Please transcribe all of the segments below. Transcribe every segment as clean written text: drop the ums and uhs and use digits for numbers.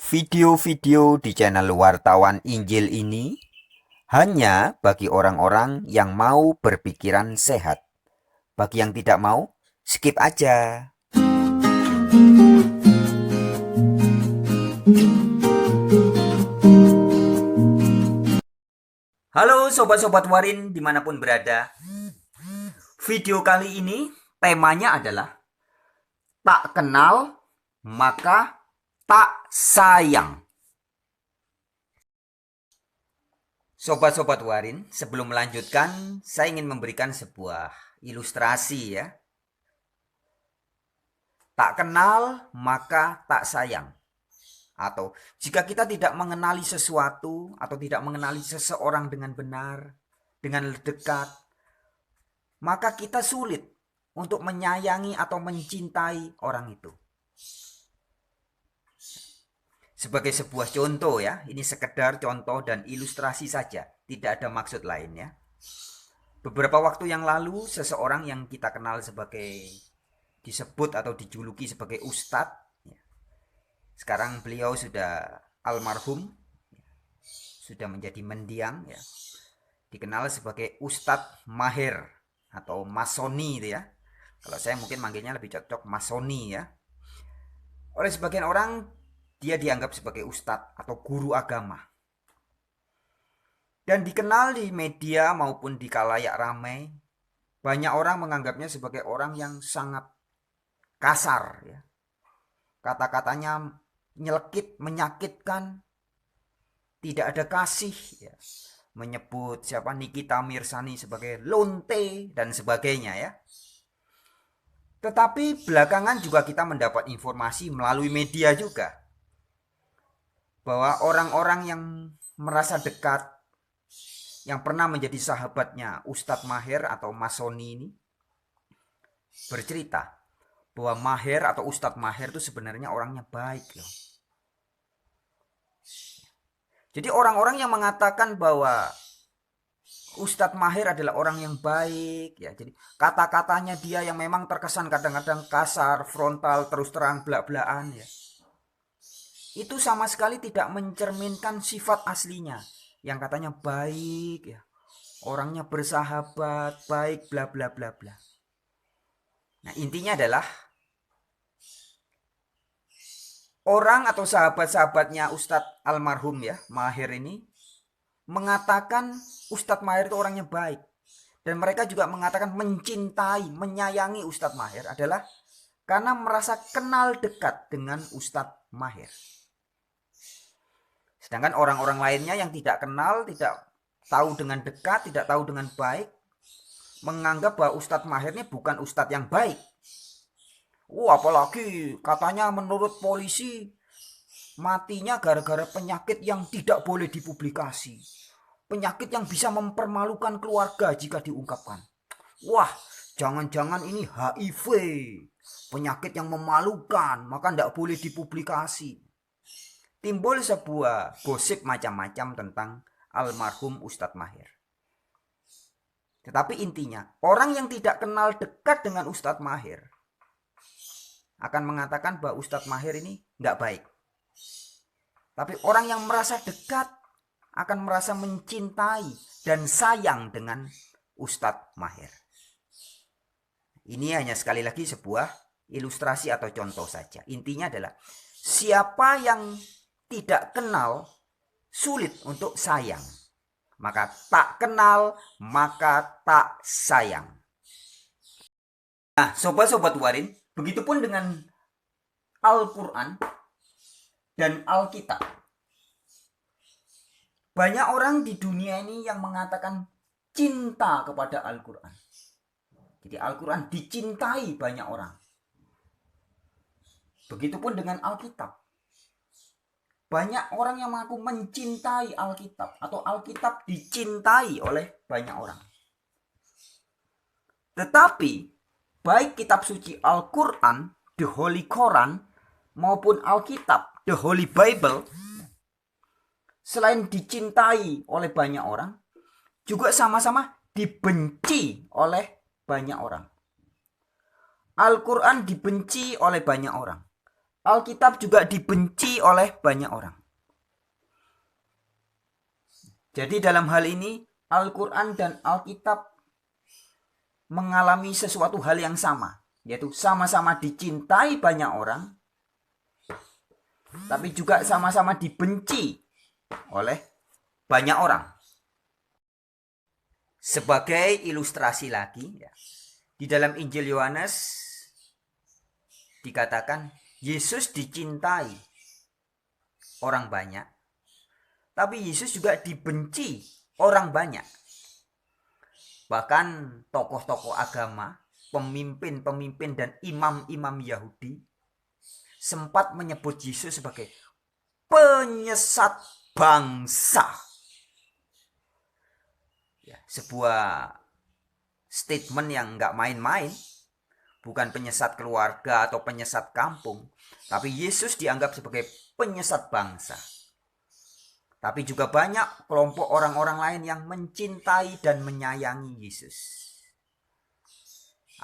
Video-video di channel Wartawan Injil ini hanya bagi orang-orang yang mau berpikiran sehat. Bagi yang tidak mau, skip aja. Halo sobat-sobat Warin dimanapun berada. Video kali ini temanya adalah tak kenal maka tak sayang. Sobat-sobat Warin, sebelum melanjutkan, saya ingin memberikan sebuah ilustrasi ya. Tak kenal maka tak sayang. Atau jika kita tidak mengenali sesuatu atau tidak mengenali seseorang dengan benar, dengan dekat, maka kita sulit untuk menyayangi atau mencintai orang itu. Sebagai sebuah contoh ya, ini sekedar contoh dan ilustrasi saja, tidak ada maksud lain ya. Beberapa waktu yang lalu, seseorang yang kita kenal sebagai disebut atau dijuluki sebagai ustadz, sekarang beliau sudah almarhum, sudah menjadi mendiang ya, dikenal sebagai Ustadz Maher atau Masoni itu ya. Kalau saya mungkin manggilnya lebih cocok Masoni ya. Oleh sebagian orang dia dianggap sebagai ustadz atau guru agama. Dan dikenal di media maupun di khalayak ramai. Banyak orang menganggapnya sebagai orang yang sangat kasar ya. Kata-katanya nyelekit, menyakitkan, tidak ada kasih ya. Menyebut siapa Nikita Mirzani sebagai lonte dan sebagainya ya. Tetapi belakangan juga kita mendapat informasi melalui media juga bahwa orang-orang yang merasa dekat, yang pernah menjadi sahabatnya Ustadz Maher atau Masoni ini bercerita bahwa Maher atau Ustadz Maher itu sebenarnya orangnya baik loh. Jadi orang-orang yang mengatakan bahwa Ustadz Maher adalah orang yang baik ya. Jadi kata-katanya dia yang memang terkesan kadang-kadang kasar, frontal, terus terang, belak-belakan ya. Itu sama sekali tidak mencerminkan sifat aslinya yang katanya baik ya. Orangnya bersahabat, baik, bla bla bla bla. Nah, intinya adalah orang atau sahabat-sahabatnya Ustadz almarhum ya, Maher ini mengatakan Ustadz Maher itu orangnya baik. Dan mereka juga mengatakan mencintai, menyayangi Ustadz Maher adalah karena merasa kenal dekat dengan Ustadz Maher. Sedangkan orang-orang lainnya yang tidak kenal, tidak tahu dengan dekat, tidak tahu dengan baik, menganggap bahwa Ustadz Maher ini bukan Ustadz yang baik. Apalagi katanya menurut polisi matinya gara-gara penyakit yang tidak boleh dipublikasi. Penyakit yang bisa mempermalukan keluarga jika diungkapkan. Wah, jangan-jangan ini HIV. Penyakit yang memalukan, maka tidak boleh dipublikasi. Timbul sebuah gosip macam-macam tentang almarhum Ustadz Maher. Tetapi intinya, orang yang tidak kenal dekat dengan Ustadz Maher akan mengatakan bahwa Ustadz Maher ini tidak baik. Tapi orang yang merasa dekat akan merasa mencintai dan sayang dengan Ustadz Maher. Ini hanya sekali lagi sebuah ilustrasi atau contoh saja. Intinya adalah siapa yang tidak kenal sulit untuk sayang. Maka tak kenal maka tak sayang. Nah, sobat-sobat Warin, begitupun dengan Al-Quran dan Alkitab. Banyak orang di dunia ini yang mengatakan cinta kepada Al-Quran. Jadi Al-Quran dicintai banyak orang. Begitupun dengan Alkitab. Banyak orang yang mengaku mencintai Alkitab atau Alkitab dicintai oleh banyak orang. Tetapi baik kitab suci Al-Quran, The Holy Quran, maupun Alkitab, The Holy Bible, selain dicintai oleh banyak orang, juga sama-sama dibenci oleh banyak orang. Al-Quran dibenci oleh banyak orang. Alkitab juga dibenci oleh banyak orang. Jadi dalam hal ini Al-Quran dan Alkitab mengalami sesuatu hal yang sama, yaitu sama-sama dicintai banyak orang, tapi juga sama-sama dibenci oleh banyak orang. Sebagai ilustrasi lagi, ya, di dalam Injil Yohanes dikatakan Yesus dicintai orang banyak, tapi Yesus juga dibenci orang banyak. Bahkan tokoh-tokoh agama, pemimpin-pemimpin dan imam-imam Yahudi sempat menyebut Yesus sebagai penyesat bangsa. Ya, sebuah statement yang nggak main-main. Bukan penyesat keluarga atau penyesat kampung, tapi Yesus dianggap sebagai penyesat bangsa. Tapi juga banyak kelompok orang-orang lain yang mencintai dan menyayangi Yesus.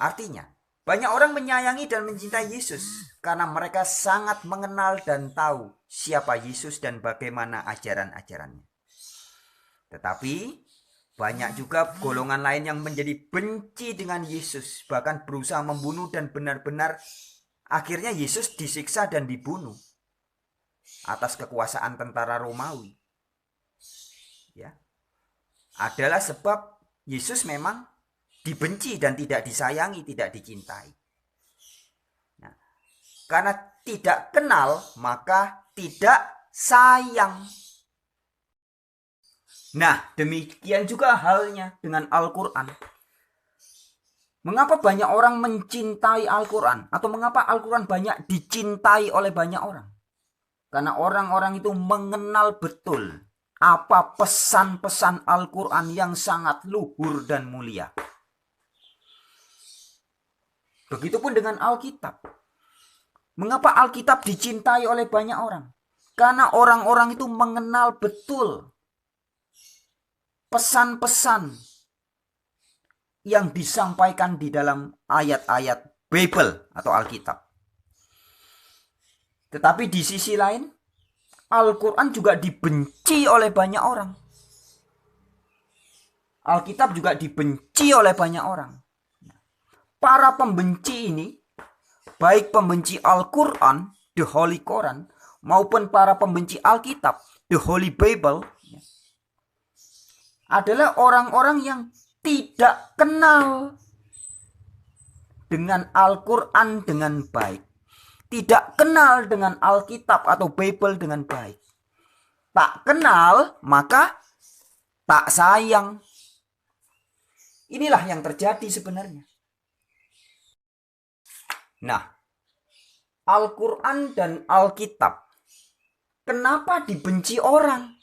Artinya, banyak orang menyayangi dan mencintai Yesus karena mereka sangat mengenal dan tahu siapa Yesus dan bagaimana ajaran-ajarannya. Tetapi banyak juga golongan lain yang menjadi benci dengan Yesus, bahkan berusaha membunuh dan benar-benar akhirnya Yesus disiksa dan dibunuh atas kekuasaan tentara Romawi. Ya. Adalah sebab Yesus memang dibenci dan tidak disayangi, tidak dicintai. Nah, karena tidak kenal, maka tidak sayang. Nah, demikian juga halnya dengan Al-Quran. Mengapa banyak orang mencintai Al-Quran? Atau mengapa Al-Quran banyak dicintai oleh banyak orang? Karena orang-orang itu mengenal betul apa pesan-pesan Al-Quran yang sangat luhur dan mulia. Begitupun dengan Alkitab. Mengapa Alkitab dicintai oleh banyak orang? Karena orang-orang itu mengenal betul pesan-pesan yang disampaikan di dalam ayat-ayat Bible atau Alkitab. Tetapi di sisi lain, Al-Quran juga dibenci oleh banyak orang. Alkitab juga dibenci oleh banyak orang. Para pembenci ini, baik pembenci Al-Quran, the Holy Quran, maupun para pembenci Alkitab, the Holy Bible, adalah orang-orang yang tidak kenal dengan Al-Quran dengan baik. Tidak kenal dengan Alkitab atau Bible dengan baik. Tak kenal, maka tak sayang. Inilah yang terjadi sebenarnya. Nah, Al-Quran dan Alkitab, kenapa dibenci orang?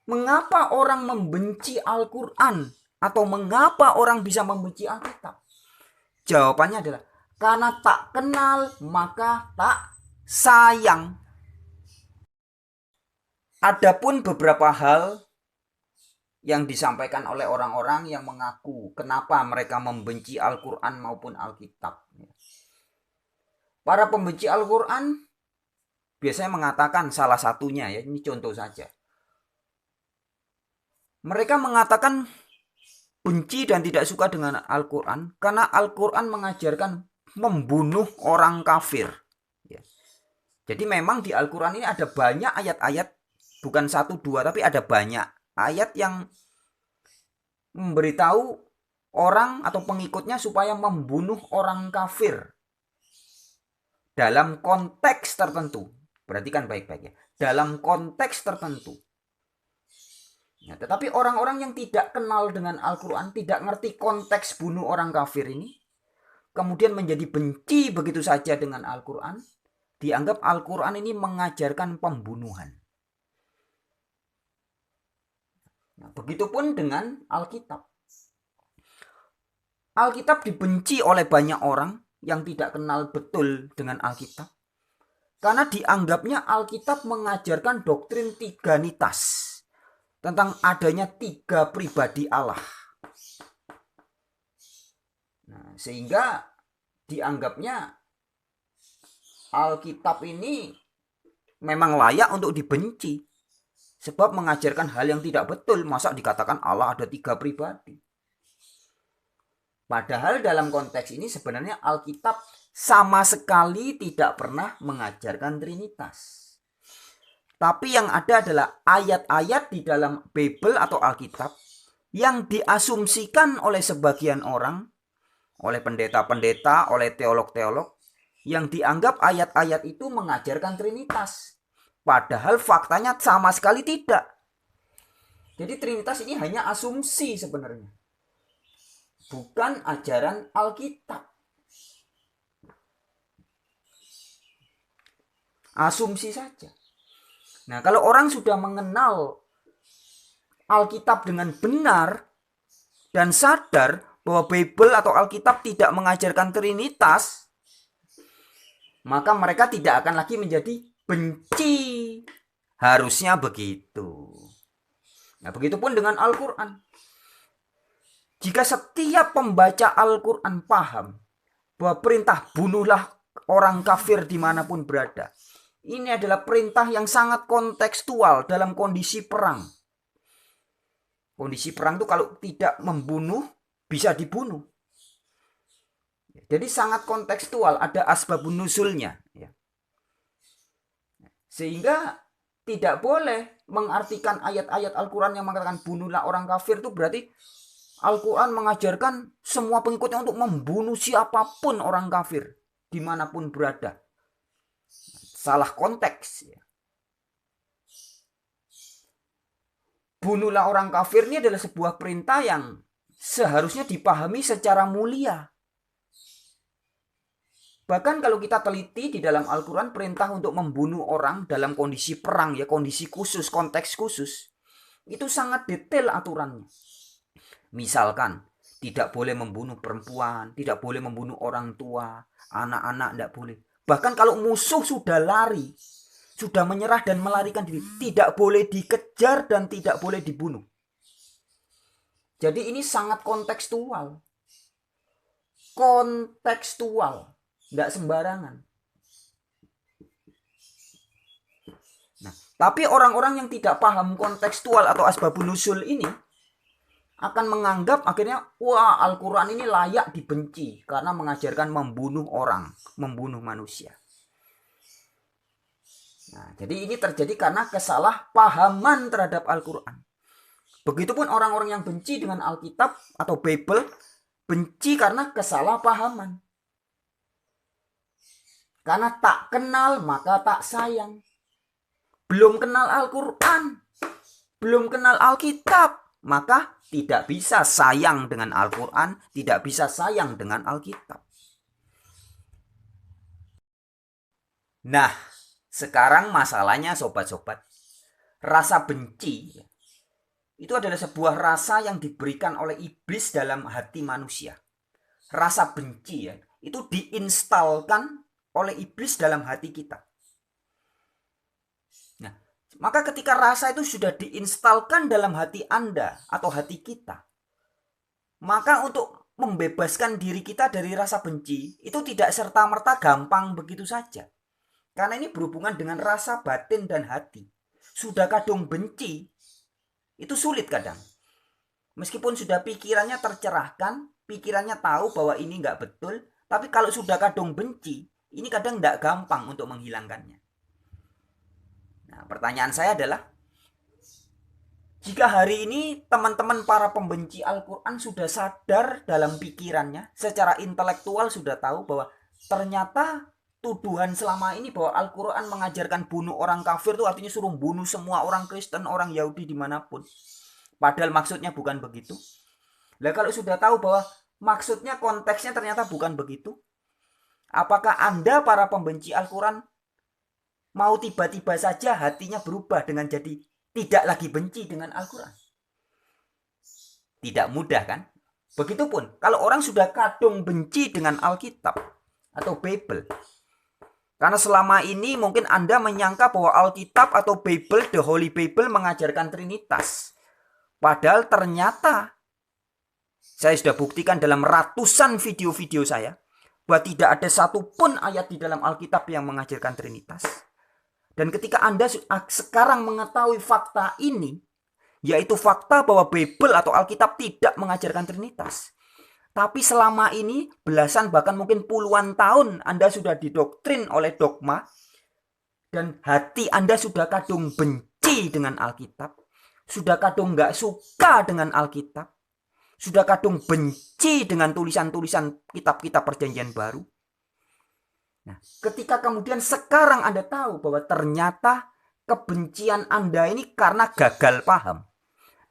Mengapa orang membenci Al-Quran? Atau mengapa orang bisa membenci Alkitab? Jawabannya adalah karena tak kenal maka tak sayang. Adapun beberapa hal yang disampaikan oleh orang-orang yang mengaku kenapa mereka membenci Al-Quran maupun Alkitab. Para pembenci Al-Quran biasanya mengatakan salah satunya, ya ini contoh saja. Mereka mengatakan benci dan tidak suka dengan Al-Quran karena Al-Quran mengajarkan membunuh orang kafir. Ya. Jadi memang di Al-Quran ini ada banyak ayat-ayat, bukan satu dua, tapi ada banyak ayat yang memberitahu orang atau pengikutnya supaya membunuh orang kafir dalam konteks tertentu. Perhatikan baik-baik ya, dalam konteks tertentu. Ya, tetapi orang-orang yang tidak kenal dengan Al-Quran, tidak ngerti konteks bunuh orang kafir ini, kemudian menjadi benci begitu saja dengan Al-Quran, dianggap Al-Quran ini mengajarkan pembunuhan. Nah, begitupun dengan Alkitab. Alkitab dibenci oleh banyak orang yang tidak kenal betul dengan Alkitab, karena dianggapnya Alkitab mengajarkan doktrin tiganitas, tentang adanya tiga pribadi Allah. Nah, sehingga dianggapnya Alkitab ini memang layak untuk dibenci. Sebab mengajarkan hal yang tidak betul. Masa dikatakan Allah ada 3 pribadi? Padahal dalam konteks ini sebenarnya Alkitab sama sekali tidak pernah mengajarkan Trinitas. Tapi yang ada adalah ayat-ayat di dalam Bible atau Alkitab yang diasumsikan oleh sebagian orang, oleh pendeta-pendeta, oleh teolog-teolog, yang dianggap ayat-ayat itu mengajarkan Trinitas. Padahal faktanya sama sekali tidak. Jadi Trinitas ini hanya asumsi sebenarnya. Bukan ajaran Alkitab. Asumsi saja. Nah, kalau orang sudah mengenal Alkitab dengan benar dan sadar bahwa Bible atau Alkitab tidak mengajarkan Trinitas, maka mereka tidak akan lagi menjadi benci. Harusnya begitu. Nah, begitupun dengan Al-Quran. Jika setiap pembaca Al-Quran paham bahwa perintah bunuhlah orang kafir dimanapun berada, ini adalah perintah yang sangat kontekstual dalam kondisi perang. Kondisi perang itu kalau tidak membunuh, bisa dibunuh. Jadi sangat kontekstual, ada asbabun nuzulnya. Sehingga tidak boleh mengartikan ayat-ayat Al-Quran yang mengatakan bunuhlah orang kafir itu berarti Al-Quran mengajarkan semua pengikutnya untuk membunuh siapapun orang kafir, dimanapun berada. Salah konteks. Bunuhlah orang kafir ini adalah sebuah perintah yang seharusnya dipahami secara mulia. Bahkan kalau kita teliti di dalam Al-Quran, perintah untuk membunuh orang dalam kondisi perang, ya kondisi khusus, konteks khusus, itu sangat detail aturannya. Misalkan, tidak boleh membunuh perempuan, tidak boleh membunuh orang tua, anak-anak tidak boleh. Bahkan kalau musuh sudah lari, sudah menyerah dan melarikan diri, tidak boleh dikejar dan tidak boleh dibunuh. Jadi ini sangat kontekstual. Kontekstual, tidak sembarangan. Nah, tapi orang-orang yang tidak paham kontekstual atau asbabun nuzul ini akan menganggap akhirnya, wah, Al-Quran ini layak dibenci karena mengajarkan membunuh orang, membunuh manusia. Nah, jadi ini terjadi karena kesalahpahaman terhadap Al-Quran. Begitupun orang-orang yang benci dengan Alkitab atau Bible, benci karena kesalahpahaman. Karena tak kenal maka tak sayang. Belum kenal Al-Quran, belum kenal Alkitab, maka tidak bisa sayang dengan Al-Quran, tidak bisa sayang dengan Alkitab. Nah, sekarang masalahnya sobat-sobat, rasa benci itu adalah sebuah rasa yang diberikan oleh iblis dalam hati manusia. Rasa benci ya, itu diinstalkan oleh iblis dalam hati kita. Nah, maka ketika rasa itu sudah diinstalkan dalam hati Anda atau hati kita, maka untuk membebaskan diri kita dari rasa benci itu tidak serta-merta gampang begitu saja. Karena ini berhubungan dengan rasa batin dan hati. Sudah kadung benci, itu sulit kadang. Meskipun sudah pikirannya tercerahkan, pikirannya tahu bahwa ini nggak betul, tapi kalau sudah kadung benci, ini kadang nggak gampang untuk menghilangkannya. Nah, pertanyaan saya adalah, jika hari ini teman-teman para pembenci Al-Quran sudah sadar dalam pikirannya, secara intelektual sudah tahu bahwa ternyata tuduhan selama ini bahwa Al-Quran mengajarkan bunuh orang kafir itu artinya suruh bunuh semua orang Kristen, orang Yahudi dimanapun. Padahal maksudnya bukan begitu. Nah, kalau sudah tahu bahwa maksudnya konteksnya ternyata bukan begitu, apakah Anda para pembenci Al-Quran mau tiba-tiba saja hatinya berubah dengan jadi tidak lagi benci dengan Al-Quran? Tidak mudah kan? Begitupun kalau orang sudah kadung benci dengan Alkitab atau Bible. Karena selama ini mungkin Anda menyangka bahwa Alkitab atau Bible, the Holy Bible mengajarkan Trinitas. Padahal ternyata saya sudah buktikan dalam ratusan video-video saya bahwa tidak ada satupun ayat di dalam Alkitab yang mengajarkan Trinitas. Dan ketika Anda sekarang mengetahui fakta ini, yaitu fakta bahwa Bible atau Alkitab tidak mengajarkan Trinitas, tapi selama ini belasan bahkan mungkin puluhan tahun Anda sudah didoktrin oleh dogma, dan hati Anda sudah kadung benci dengan Alkitab, sudah kadung gak suka dengan Alkitab, sudah kadung benci dengan tulisan-tulisan kitab-kitab perjanjian baru. Nah, ketika kemudian sekarang Anda tahu bahwa ternyata kebencian Anda ini karena gagal paham.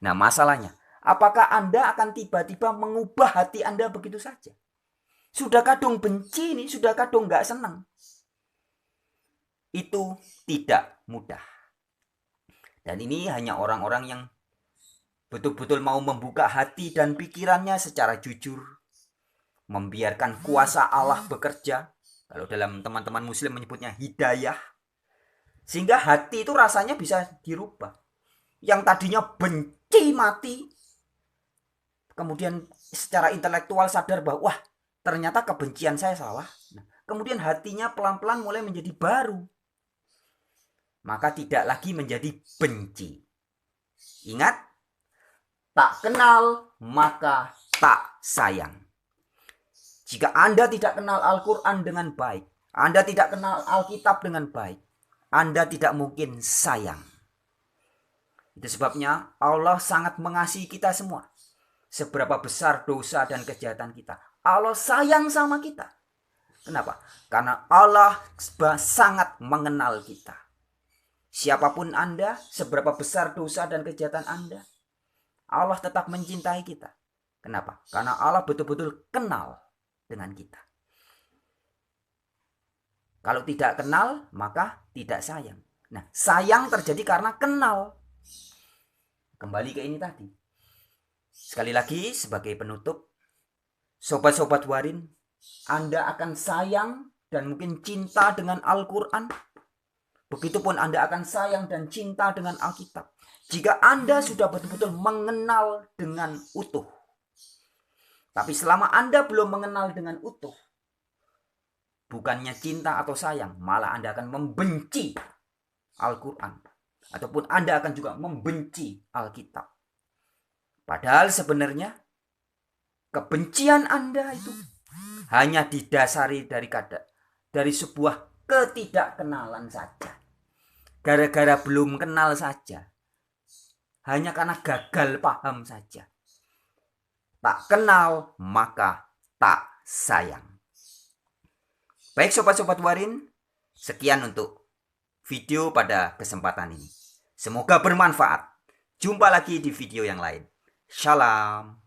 Nah, masalahnya, apakah Anda akan tiba-tiba mengubah hati Anda begitu saja? Sudah kadung benci ini, sudah kadung gak senang. Itu tidak mudah. Dan ini hanya orang-orang yang betul-betul mau membuka hati dan pikirannya secara jujur, membiarkan kuasa Allah bekerja. Kalau dalam teman-teman muslim menyebutnya hidayah. Sehingga hati itu rasanya bisa dirubah. Yang tadinya benci mati, kemudian secara intelektual sadar bahwa wah, ternyata kebencian saya salah. Nah, kemudian hatinya pelan-pelan mulai menjadi baru. Maka tidak lagi menjadi benci. Ingat, tak kenal maka tak sayang. Jika Anda tidak kenal Al-Quran dengan baik, Anda tidak kenal Alkitab dengan baik, Anda tidak mungkin sayang. Itu sebabnya Allah sangat mengasihi kita semua. Seberapa besar dosa dan kejahatan kita, Allah sayang sama kita. Kenapa? Karena Allah sangat mengenal kita. Siapapun Anda, seberapa besar dosa dan kejahatan Anda, Allah tetap mencintai kita. Kenapa? Karena Allah betul-betul kenal dengan kita. Kalau tidak kenal, maka tidak sayang. Nah, sayang terjadi karena kenal. Kembali ke ini tadi. Sekali lagi, sebagai penutup, sobat-sobat Warin, Anda akan sayang dan mungkin cinta dengan Al-Quran. Begitupun Anda akan sayang dan cinta dengan Alkitab. Jika Anda sudah betul-betul mengenal dengan utuh. Tapi selama Anda belum mengenal dengan utuh, bukannya cinta atau sayang, malah Anda akan membenci Al-Quran. Ataupun Anda akan juga membenci Alkitab. Padahal sebenarnya kebencian Anda itu hanya didasari dari sebuah ketidakkenalan saja. Gara-gara belum kenal saja. Hanya karena gagal paham saja. Tak kenal maka tak sayang. Baik sobat-sobat Warin, sekian untuk video pada kesempatan ini. Semoga bermanfaat. Jumpa lagi di video yang lain. Shalom.